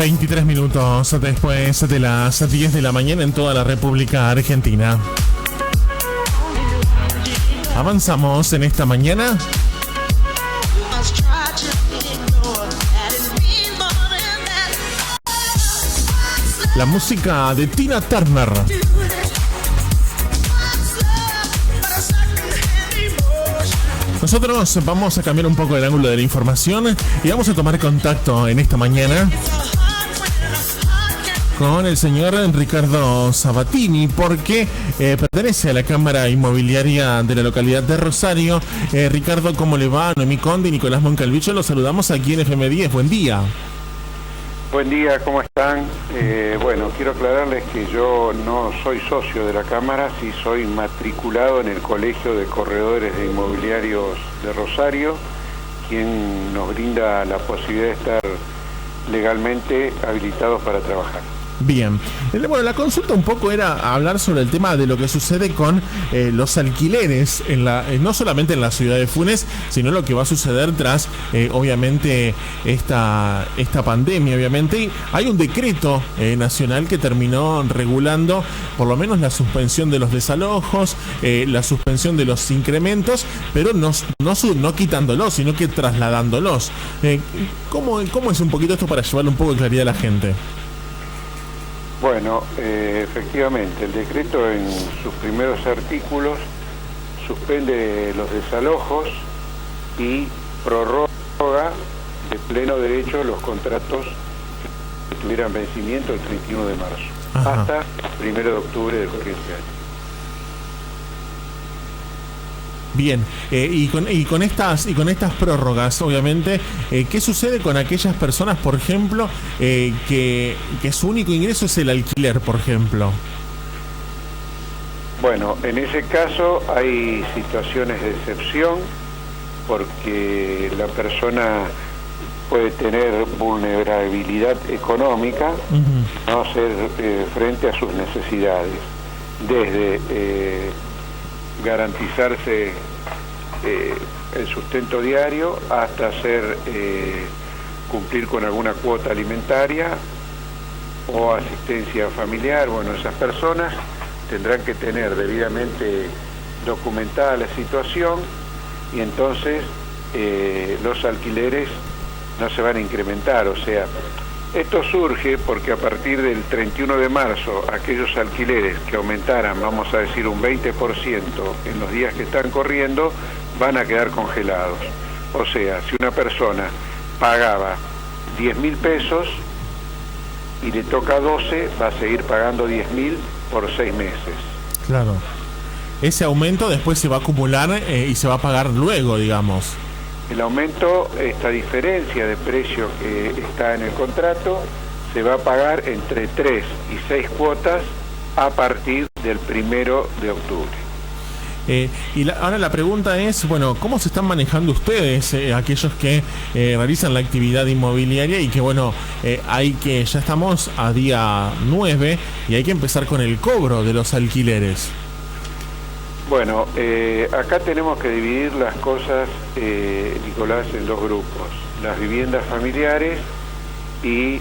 23 minutos después de las 10 de la mañana en toda la República Argentina. Avanzamos en esta mañana. La música de Tina Turner. Nosotros vamos a cambiar un poco el ángulo de la información y vamos a tomar contacto en esta mañana con el señor Ricardo Sabatini, porque pertenece a la Cámara Inmobiliaria de la localidad de Rosario. Ricardo, ¿cómo le va? Noemí Conde y Nicolás Moncalvicho, los saludamos aquí en FM10. Buen día. Buen día, ¿cómo están? Bueno, quiero aclararles que yo no soy socio de la Cámara, sí soy matriculado en el Colegio de Corredores de Inmobiliarios de Rosario, quien nos brinda la posibilidad de estar legalmente habilitados para trabajar. Bien. Bueno, la consulta un poco era hablar sobre el tema de lo que sucede con los alquileres, no solamente en la ciudad de Funes, sino lo que va a suceder tras, obviamente, esta pandemia, obviamente. Y hay un decreto nacional que terminó regulando, por lo menos, la suspensión de los desalojos, la suspensión de los incrementos, pero no quitándolos, sino que trasladándolos. ¿Cómo es un poquito esto para llevarle un poco de claridad a la gente? Bueno, efectivamente, el decreto en sus primeros artículos suspende los desalojos y prorroga de pleno derecho los contratos que tuvieran vencimiento el 31 de marzo, ajá, hasta el 1 de octubre del corriente año. Bien, y con estas prórrogas, obviamente, ¿qué sucede con aquellas personas, por ejemplo, que su único ingreso es el alquiler, por ejemplo? Bueno, en ese caso hay situaciones de excepción, porque la persona puede tener vulnerabilidad económica, no hacer frente a sus necesidades, desde garantizarse el sustento diario hasta cumplir con alguna cuota alimentaria o asistencia familiar. Bueno, esas personas tendrán que tener debidamente documentada la situación y entonces los alquileres no se van a incrementar. O sea, esto surge porque a partir del 31 de marzo, aquellos alquileres que aumentaran, vamos a decir, un 20% en los días que están corriendo, van a quedar congelados. O sea, si una persona pagaba 10.000 pesos y le toca 12, va a seguir pagando 10.000 por 6 meses. Claro. Ese aumento después se va a acumular y se va a pagar luego, digamos. El aumento, esta diferencia de precio que está en el contrato, se va a pagar entre 3 y 6 cuotas a partir del 1 de octubre. Ahora la pregunta es, bueno, ¿cómo se están manejando ustedes, aquellos que realizan la actividad inmobiliaria y que, bueno, ya estamos a día 9 y hay que empezar con el cobro de los alquileres? Bueno, acá tenemos que dividir las cosas, Nicolás, en dos grupos: las viviendas familiares y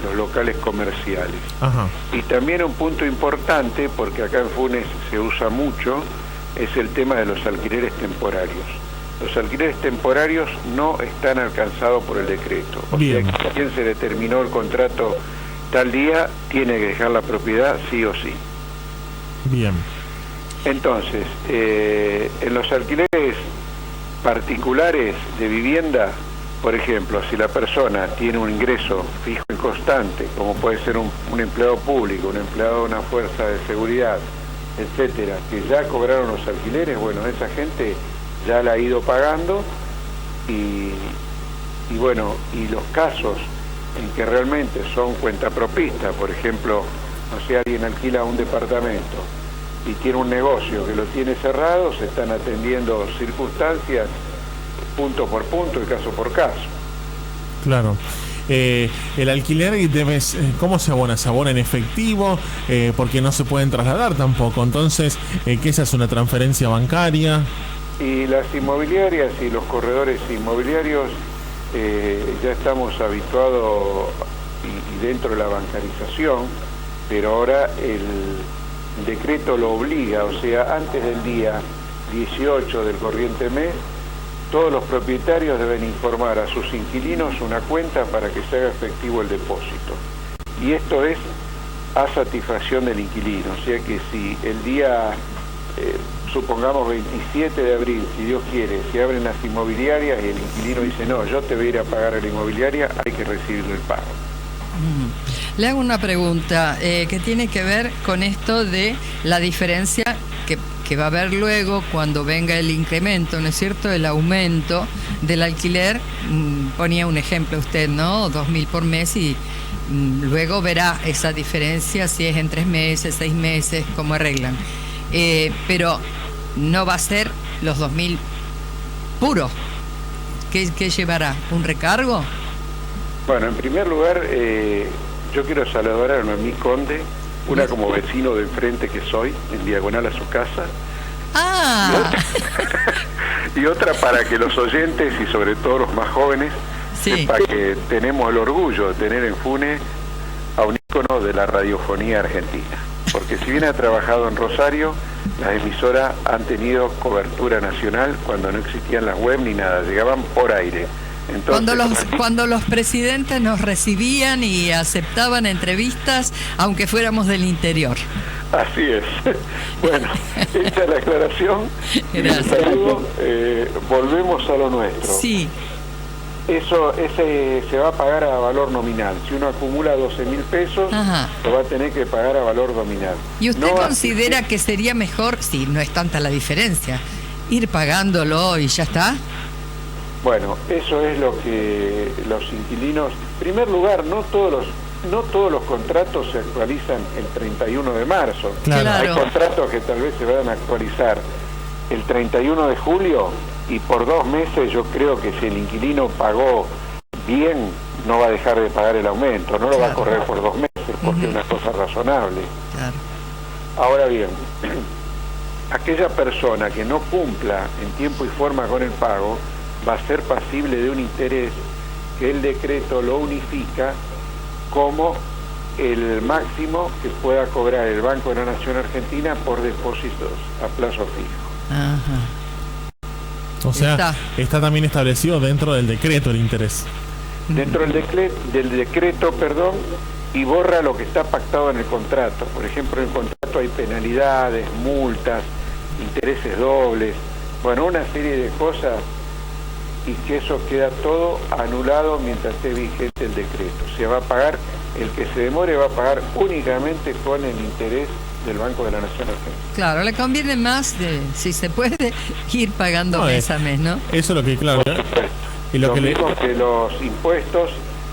los locales comerciales. Ajá. Y también un punto importante, porque acá en Funes se usa mucho, es el tema de los alquileres temporarios. Los alquileres temporarios no están alcanzados por el decreto. O bien, sea, que quien se determinó el contrato tal día tiene que dejar la propiedad sí o sí. Bien. Entonces, en los alquileres particulares de vivienda, por ejemplo, si la persona tiene un ingreso fijo y constante, como puede ser un empleado público, un empleado de una fuerza de seguridad, etcétera, que ya cobraron los alquileres, bueno, esa gente ya la ha ido pagando y bueno, y los casos en que realmente son cuentapropistas, por ejemplo, no sé, alguien alquila un departamento y tiene un negocio que lo tiene cerrado, se están atendiendo circunstancias punto por punto y caso por caso. Claro. El alquiler ¿cómo se abona? ¿Se abona en efectivo? Porque no se pueden trasladar tampoco. Entonces, ¿qué se hace? ¿Una transferencia bancaria? Y las inmobiliarias y los corredores inmobiliarios ya estamos habituados y dentro de la bancarización, pero ahora el decreto lo obliga, o sea, antes del día 18 del corriente mes, todos los propietarios deben informar a sus inquilinos una cuenta para que se haga efectivo el depósito. Y esto es a satisfacción del inquilino, o sea que si el día, supongamos 27 de abril, si Dios quiere, se abren las inmobiliarias y el inquilino dice, no, yo te voy a ir a pagar a la inmobiliaria, hay que recibir el pago. Le hago una pregunta que tiene que ver con esto de la diferencia que va a haber luego cuando venga el incremento, ¿no es cierto?, el aumento del alquiler. Ponía un ejemplo usted, ¿no?, 2.000 por mes y luego verá esa diferencia si es en 3 meses, 6 meses, cómo arreglan. Pero no va a ser los 2.000 puros. ¿Qué llevará? ¿Un recargo? Bueno, en primer lugar, yo quiero saludar a Noemí Conde, una como vecino de enfrente que soy, en diagonal a su casa. ¡Ah! Y otra para que los oyentes, y sobre todo los más jóvenes, sepan que tenemos el orgullo de tener en Funes a un ícono de la radiofonía argentina. Porque si bien ha trabajado en Rosario, las emisoras han tenido cobertura nacional cuando no existían las web ni nada, llegaban por aire. Entonces, cuando los presidentes nos recibían y aceptaban entrevistas, aunque fuéramos del interior. Así es. Bueno, hecha la aclaración, volvemos a lo nuestro. Sí. Ese se va a pagar a valor nominal. Si uno acumula 12.000 pesos, lo va a tener que pagar a valor nominal. ¿Y usted considera que sería mejor, si no es tanta la diferencia, ir pagándolo y ya está? Bueno, eso es lo que los inquilinos... En primer lugar, no todos los contratos se actualizan el 31 de marzo. Claro. Hay contratos que tal vez se van a actualizar el 31 de julio y por 2 meses yo creo que si el inquilino pagó bien, no va a dejar de pagar el aumento, no lo va a correr por 2 meses porque es una cosa razonable. Claro. Ahora bien, aquella persona que no cumpla en tiempo y forma con el pago va a ser pasible de un interés que el decreto lo unifica como el máximo que pueda cobrar el Banco de la Nación Argentina por depósitos a plazo fijo. Ajá. O sea, está también establecido dentro del decreto el interés. Dentro del decreto, y borra lo que está pactado en el contrato. Por ejemplo, en el contrato hay penalidades, multas, intereses dobles, bueno, una serie de cosas, y que eso queda todo anulado mientras esté vigente el decreto. Se va a pagar, el que se demore va a pagar únicamente con el interés del Banco de la Nación Argentina. Claro, le conviene más, si se puede, ir pagando mes a mes, ¿no? Eso es lo que, claro. Y lo mismo que los impuestos,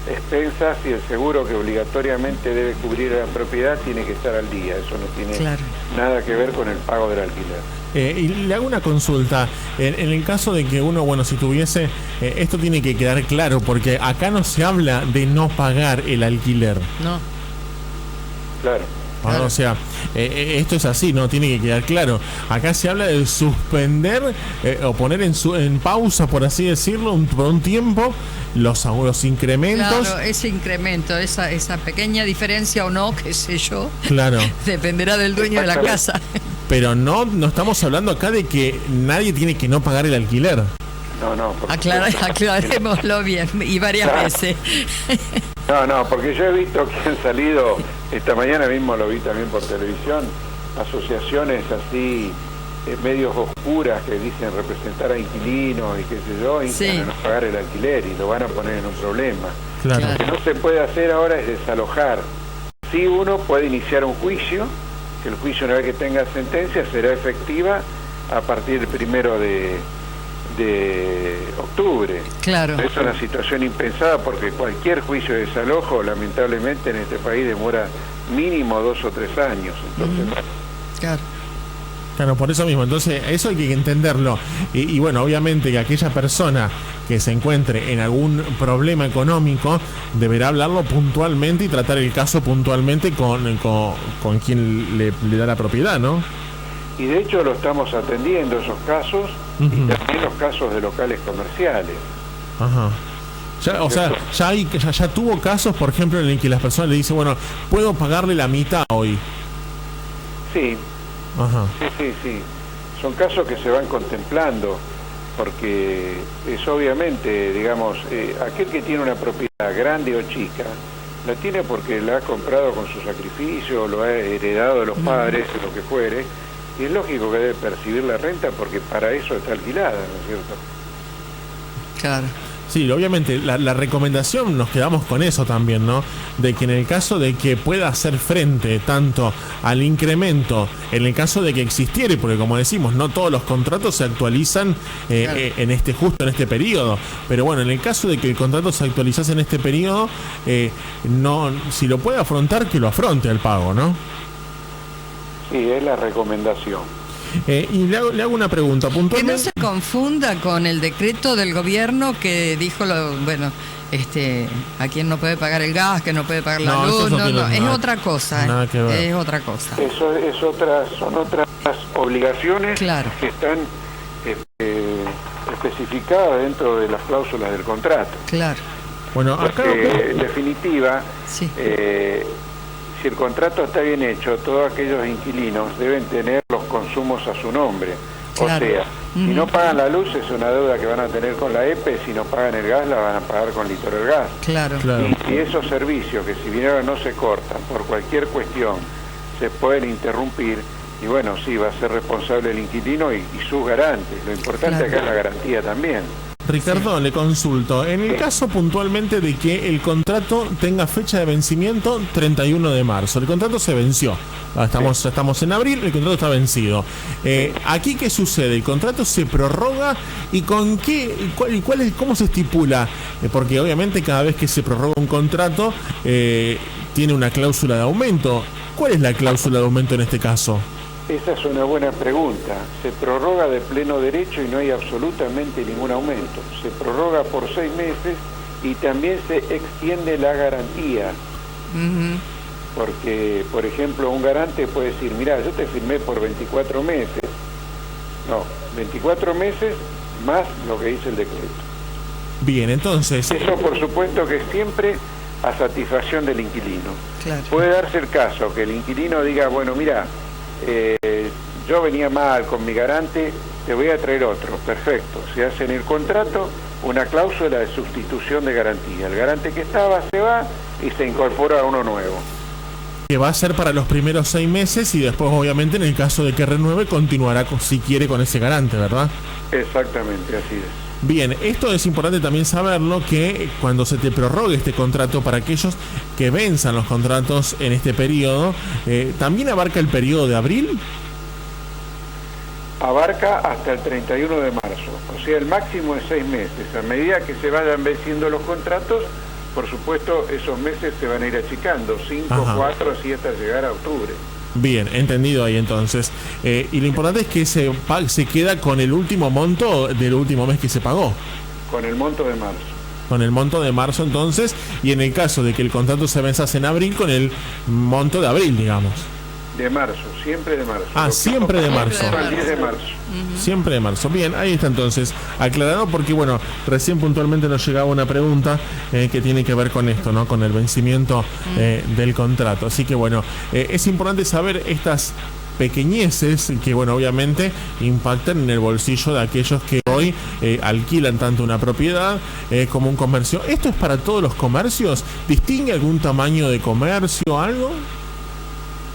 expensas y el seguro que obligatoriamente debe cubrir la propiedad tiene que estar al día. Eso no tiene nada que ver con el pago del alquiler. Y le hago una consulta. En el caso de que uno, bueno, si tuviese... esto tiene que quedar claro, porque acá no se habla de no pagar el alquiler. No. Claro. O sea, esto es así, ¿no? Tiene que quedar claro. Acá se habla de suspender o poner en pausa, por así decirlo, por un tiempo, los incrementos. Claro, ese incremento, esa pequeña diferencia o no, qué sé yo. Claro. Dependerá del dueño de la casa. Pero no estamos hablando acá de que nadie tiene que no pagar el alquiler. No. Aclarémoslo bien y varias veces. No, porque yo he visto que han salido, esta mañana mismo lo vi también por televisión, asociaciones así, medios oscuras que dicen representar a inquilinos y qué sé yo, y no pagar el alquiler y lo van a poner en un problema. Claro. Lo que no se puede hacer ahora es desalojar. Sí, uno puede iniciar un juicio, que el juicio, una vez que tenga sentencia, será efectiva a partir del 1 de octubre. Claro. Es una situación impensada porque cualquier juicio de desalojo, lamentablemente, en este país demora mínimo 2 o 3 años. Entonces, Claro, por eso mismo. Entonces, eso hay que entenderlo. Y bueno, obviamente que aquella persona que se encuentre en algún problema económico deberá hablarlo puntualmente y tratar el caso puntualmente con quien le da la propiedad, ¿no? Y de hecho lo estamos atendiendo esos casos, y también los casos de locales comerciales. Ajá. Ya, o sea, ya tuvo casos, por ejemplo, en el que las personas le dicen, bueno, puedo pagarle la mitad hoy. Sí. Ajá. Sí. Son casos que se van contemplando, porque es obviamente, digamos, aquel que tiene una propiedad grande o chica, la tiene porque la ha comprado con su sacrificio, lo ha heredado de los padres, lo que fuere, y es lógico que debe percibir la renta porque para eso está alquilada, ¿no es cierto? Claro. Sí, obviamente la recomendación, nos quedamos con eso también, ¿no? De que en el caso de que pueda hacer frente tanto al incremento, en el caso de que existiere, porque como decimos, no todos los contratos se actualizan Claro. en este periodo, pero bueno, en el caso de que el contrato se actualizase en este periodo, no, si lo puede afrontar, que lo afronte el pago, ¿no? Sí, es la recomendación. Y le hago una pregunta Que no puntualmente. se confunda con el decreto del gobierno que dijo, a quien no puede pagar el gas, que no puede pagar la No, eso luz, no no, tiene es nada- otra cosa. nada que ver. Es otra cosa. Eso son otras obligaciones Claro. que están especificadas dentro de las cláusulas del contrato. Claro. Bueno, acá... Porque, en definitiva, Sí. si el contrato está bien hecho, todos aquellos inquilinos deben tener los consumos a su nombre. Claro. O sea, si no pagan la luz es una deuda que van a tener con la EPE, si no pagan el gas la van a pagar con Litoral Gas. Claro. Claro. Y si esos servicios, que si bien ahora no se cortan por cualquier cuestión, se pueden interrumpir, y bueno, sí, va a ser responsable el inquilino y sus garantes. Lo importante Claro. acá es la garantía también. Ricardo, le consulto. En el caso puntualmente de que el contrato tenga fecha de vencimiento 31 de marzo. El contrato se venció. Estamos en abril, el contrato está vencido. ¿Aquí qué sucede? ¿El contrato se prorroga? ¿Y con qué? ¿Cómo se estipula? Porque obviamente cada vez que se prorroga un contrato tiene una cláusula de aumento. ¿Cuál es la cláusula de aumento en este caso? Esa es una buena pregunta. Se prorroga de pleno derecho y no hay absolutamente ningún aumento. Se prorroga por 6 meses y también se extiende la garantía. Ujú. Porque, por ejemplo, un garante puede decir, mirá, yo te firmé por 24 meses. No, 24 meses más lo que dice el decreto. Bien, entonces... Eso, por supuesto, que es siempre a satisfacción del inquilino. Claro. Puede darse el caso que el inquilino diga, bueno, mira, yo venía mal con mi garante, te voy a traer otro. Perfecto. Se hace en el contrato una cláusula de sustitución de garantía. El garante que estaba se va y se incorpora uno nuevo. Que va a ser para los primeros 6 meses y después, obviamente, en el caso de que renueve, continuará si quiere con ese garante, ¿verdad? Exactamente, así es. Bien, esto es importante también saberlo, que cuando se te prorrogue este contrato, para aquellos que venzan los contratos en este periodo, ¿también abarca el periodo de abril? Abarca hasta el 31 de marzo, o sea, el máximo es 6 meses. A medida que se vayan venciendo los contratos, por supuesto, esos meses se van a ir achicando, 5, Ajá. 4, así hasta llegar a octubre. Bien, entendido ahí entonces. Y lo importante es que se queda con el último monto del último mes que se pagó. Con el monto de marzo. Con el monto de marzo entonces, y en el caso de que el contrato se venzase en abril, con el monto de abril, digamos. De marzo, siempre de marzo. Ah, siempre de marzo. Al 10 de marzo. Siempre de marzo. Bien, ahí está entonces aclarado, porque bueno, recién puntualmente nos llegaba una pregunta que tiene que ver con esto, ¿no? Con el vencimiento del contrato. Así que bueno, es importante saber estas pequeñeces que bueno, obviamente impactan en el bolsillo de aquellos que hoy alquilan tanto una propiedad como un comercio. ¿Esto es para todos los comercios? ¿Distingue algún tamaño de comercio, algo?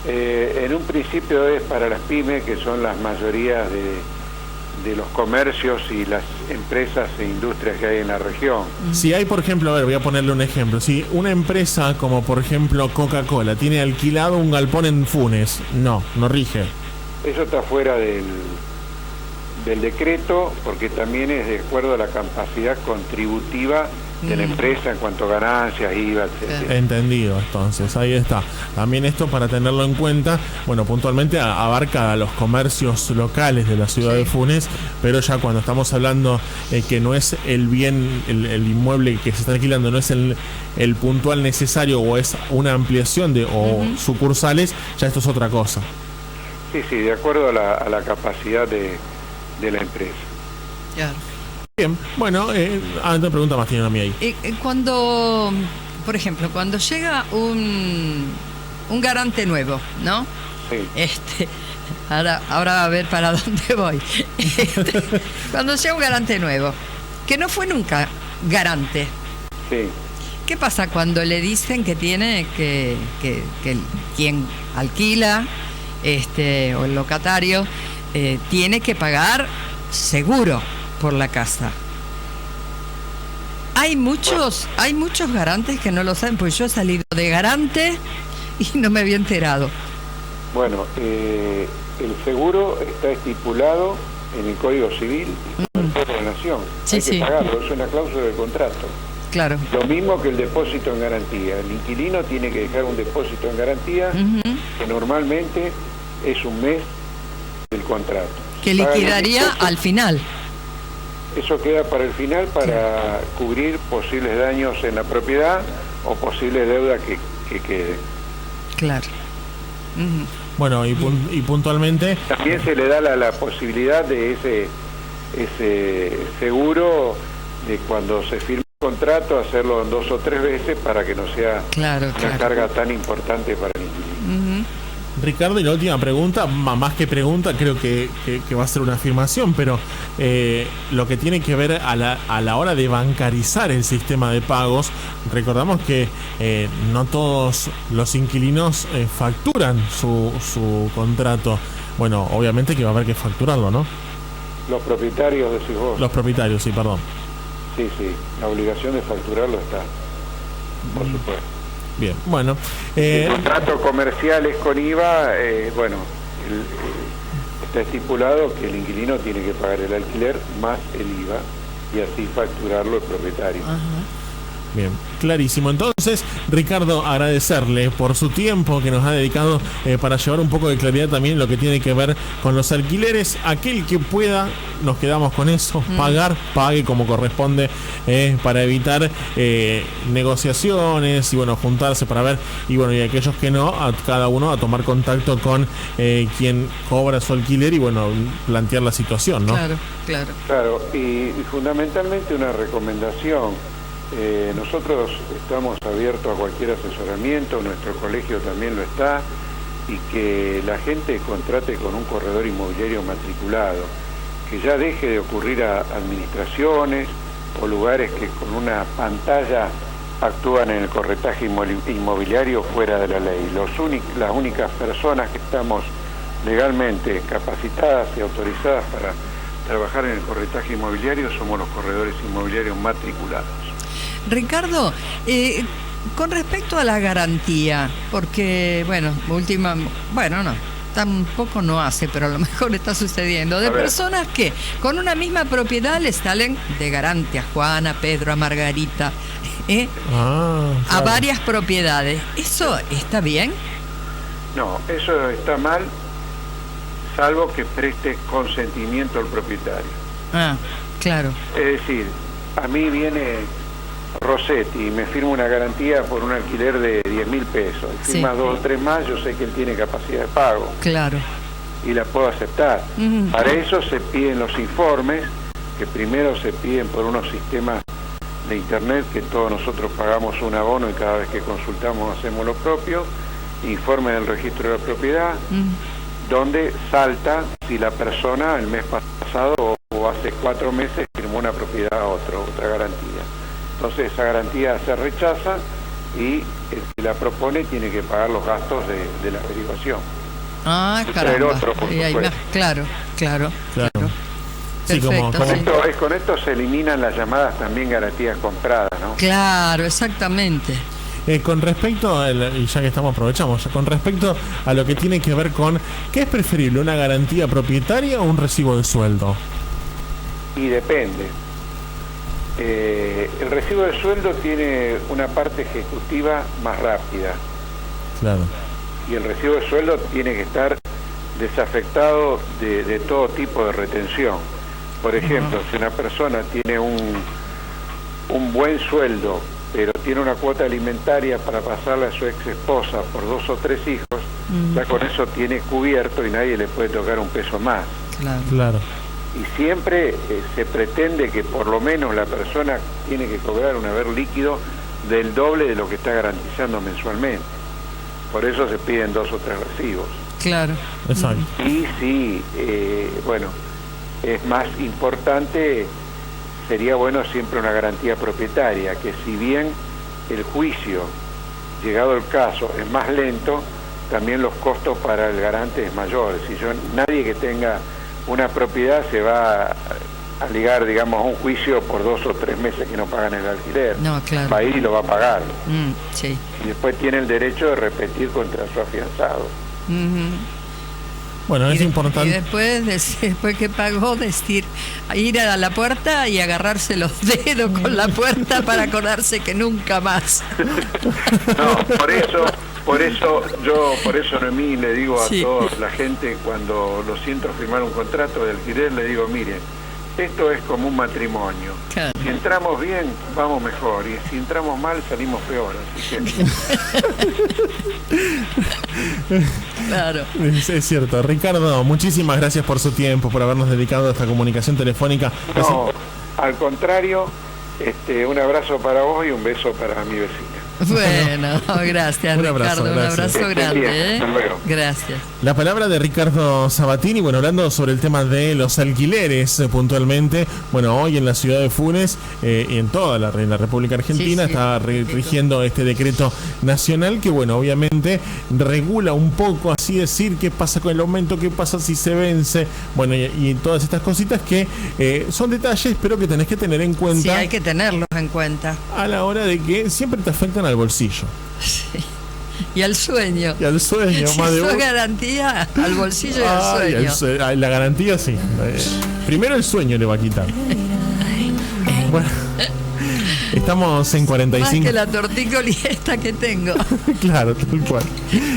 En un principio es para las pymes, que son las mayorías de los comercios y las empresas e industrias que hay en la región. Si hay, por ejemplo, a ver, voy a ponerle un ejemplo. Si una empresa como, por ejemplo, Coca-Cola tiene alquilado un galpón en Funes, no rige. Eso está fuera del decreto, porque también es de acuerdo a la capacidad contributiva de la empresa en cuanto a ganancias, IVA, etc. Entendido, entonces, ahí está. También esto para tenerlo en cuenta, bueno, puntualmente abarca a los comercios locales de la ciudad de Funes, pero ya cuando estamos hablando que no es el bien, el inmueble que se está alquilando, no es el puntual necesario o es una ampliación o sucursales, ya esto es otra cosa. Sí, de acuerdo a la capacidad de la empresa. Claro. Bien, bueno, otra pregunta más tienen a mí ahí. Cuando, por ejemplo, cuando llega un garante nuevo, ¿no? Sí. Ahora a ver para dónde voy. Cuando llega un garante nuevo, que no fue nunca garante. Sí. ¿Qué pasa cuando le dicen que tiene que quien alquila o el locatario tiene que pagar seguro por la casa? Hay muchos garantes que no lo saben, pues yo he salido de garante y no me había enterado. Bueno, el seguro está estipulado en el Código Civil y en el Código de la Nación. Sí, hay que pagarlo, es una cláusula del contrato. Claro. Lo mismo que el depósito en garantía. El inquilino tiene que dejar un depósito en garantía que normalmente es un mes del contrato. Que liquidaría al final. Eso queda para el final para cubrir posibles daños en la propiedad o posibles deudas que queden. Claro. Bueno, y puntualmente... También se le da la posibilidad de ese seguro de cuando se firma el contrato, hacerlo en 2 o 3 veces para que no sea una carga tan importante para el inquilino. Ricardo, y la última pregunta, más que pregunta, creo que va a ser una afirmación, pero lo que tiene que ver a la hora de bancarizar el sistema de pagos, recordamos que no todos los inquilinos facturan su contrato. Bueno, obviamente que va a haber que facturarlo, ¿no? Los propietarios, decís vos. Los propietarios, sí, perdón. Sí, la obligación de facturarlo está, por supuesto. Bien, bueno. El contrato comercial es con IVA, está estipulado que el inquilino tiene que pagar el alquiler más el IVA y así facturarlo el propietario. Ajá. Bien, clarísimo. Entonces, Ricardo, agradecerle por su tiempo que nos ha dedicado para llevar un poco de claridad también en lo que tiene que ver con los alquileres. Aquel que pueda, nos quedamos con eso, pague como corresponde para evitar negociaciones y juntarse para ver, y aquellos que no, a cada uno a tomar contacto con quien cobra su alquiler y plantear la situación, ¿no? Claro, y fundamentalmente una recomendación. Nosotros estamos abiertos a cualquier asesoramiento, nuestro colegio también lo está, y que la gente contrate con un corredor inmobiliario matriculado, que ya deje de ocurrir a administraciones o lugares que con una pantalla actúan en el corretaje inmobiliario fuera de la ley. Las únicas personas que estamos legalmente capacitadas y autorizadas para trabajar en el corretaje inmobiliario somos los corredores inmobiliarios matriculados. Ricardo, con respecto a la garantía, porque, tampoco no hace, pero a lo mejor está sucediendo, de personas que con una misma propiedad le salen de garante a Juana, a Pedro, a Margarita, a varias propiedades. ¿Eso está bien? No, eso está mal, salvo que preste consentimiento al propietario. Claro. Es decir, a mí viene Rossetti y me firma una garantía por un alquiler de 10.000 pesos. Y firma 2 o 3 más, yo sé que él tiene capacidad de pago. Claro. Y la puedo aceptar. Para eso se piden los informes, que primero se piden por unos sistemas de internet, que todos nosotros pagamos un abono y cada vez que consultamos hacemos lo propio. Informe del registro de la propiedad, donde salta si la persona el mes pasado o hace 4 meses firmó una propiedad a otra garantía. Entonces esa garantía se rechaza y el que la propone tiene que pagar los gastos de la averiguación. Caramba. Otro, por claro. Sí, Perfecto, con esto se eliminan las llamadas también garantías compradas, ¿no? Claro, exactamente. Con respecto, y ya que aprovechamos, con respecto a lo que tiene que ver con, ¿qué es preferible, una garantía propietaria o un recibo de sueldo? Y depende. El recibo de sueldo tiene una parte ejecutiva más rápida. Claro. Y el recibo de sueldo tiene que estar desafectado de todo tipo de retención. Por ejemplo, si una persona tiene un buen sueldo, pero tiene una cuota alimentaria para pasarle a su ex esposa por 2 o 3 hijos, ya con eso tiene cubierto y nadie le puede tocar un peso más. Claro. y siempre se pretende que por lo menos la persona tiene que cobrar un haber líquido del doble de lo que está garantizando mensualmente. Por eso se piden 2 o 3 recibos. Claro. Exacto. Y si, bueno, es más importante, sería bueno siempre una garantía propietaria, que si bien el juicio, llegado el caso, es más lento, también los costos para el garante es mayor. Nadie que tenga una propiedad se va a ligar, digamos, a un juicio por 2 o 3 meses que no pagan el alquiler. No, claro. Va a ir y lo va a pagar. Sí. Y después tiene el derecho de repetir contra su afianzado. Bueno, es importante. Y después que pagó, ir a la puerta y agarrarse los dedos con la puerta para acordarse que nunca más. No, por eso Noemí le digo a toda la gente, cuando lo siento firmar un contrato de alquiler, le digo, miren, esto es como un matrimonio. Claro. Si entramos bien, vamos mejor, y si entramos mal, salimos peor. Así que... Claro. Es cierto. Ricardo, muchísimas gracias por su tiempo, por habernos dedicado a esta comunicación telefónica. No, al contrario, un abrazo para vos y un beso para mi vecina. Bueno, gracias, Un abrazo, Ricardo, gracias. un abrazo grande. Hasta luego. Gracias. La palabra de Ricardo Sabatini, bueno, hablando sobre el tema de los alquileres puntualmente, bueno, hoy en la ciudad de Funes y en toda la República Argentina está rigiendo este decreto nacional que, bueno, obviamente regula un poco, así decir, qué pasa con el aumento, qué pasa si se vence, bueno, y todas estas cositas que son detalles, pero que tenés que tener en cuenta. Sí, hay que tenerlos en cuenta. A la hora de que siempre te afectan al bolsillo. Sí. Y al sueño. Y al sueño, Si más de eso uno. es garantía, al bolsillo y al sueño. La garantía sí. Primero el sueño le va a quitar. Bueno, estamos en 45. Más que la tortícolis esta que tengo. Claro, tal cual.